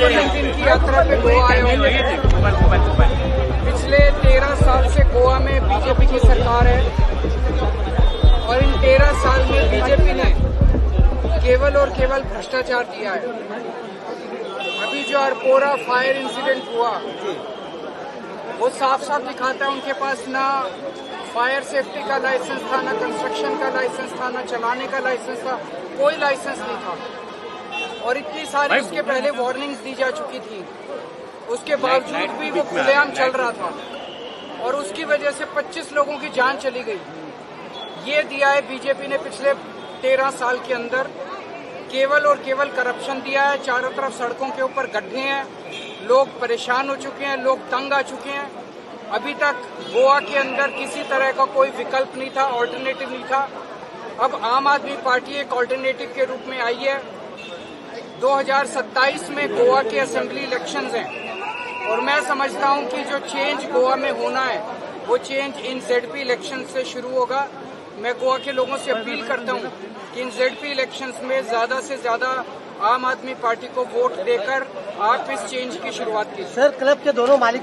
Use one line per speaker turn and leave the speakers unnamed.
दिन की यात्रा पे गोवा आए हुए हैं। पिछले 13 साल से गोवा में बीजेपी की सरकार है और इन 13 साल में बीजेपी ने केवल और केवल भ्रष्टाचार किया है। अभी जो अरपोरा फायर इंसिडेंट हुआ वो साफ साफ दिखाता है उनके पास ना फायर सेफ्टी का लाइसेंस था, ना कंस्ट्रक्शन का लाइसेंस था, ना चलाने का लाइसेंस था, कोई लाइसेंस नहीं था। और इतनी सारी उसके पहले वार्निंग्स दी जा चुकी थी, उसके बावजूद भी वो खुलेआम चल रहा था और उसकी वजह से 25 लोगों की जान चली गई। ये दिया है बीजेपी ने पिछले 13 साल के अंदर, केवल और केवल करप्शन दिया है। चारों तरफ सड़कों के ऊपर गड्ढे हैं, लोग परेशान हो चुके हैं, लोग तंग आ चुके हैं। अभी तक गोवा के अंदर किसी तरह का कोई विकल्प नहीं था, ऑल्टरनेटिव नहीं था। अब आम आदमी पार्टी एक ऑल्टरनेटिव के रूप में आई है। 2027 में गोवा के असेंबली इलेक्शंस हैं और मैं समझता हूं कि जो चेंज गोवा में होना है वो चेंज इन जेडपी इलेक्शन से शुरू होगा। मैं गोवा के लोगों से अपील करता हूं कि इन जेडपी इलेक्शंस में ज्यादा से ज्यादा आम आदमी पार्टी को वोट देकर आप इस चेंज की शुरुआत कीजिए।
सर, क्लब के दोनों मालिक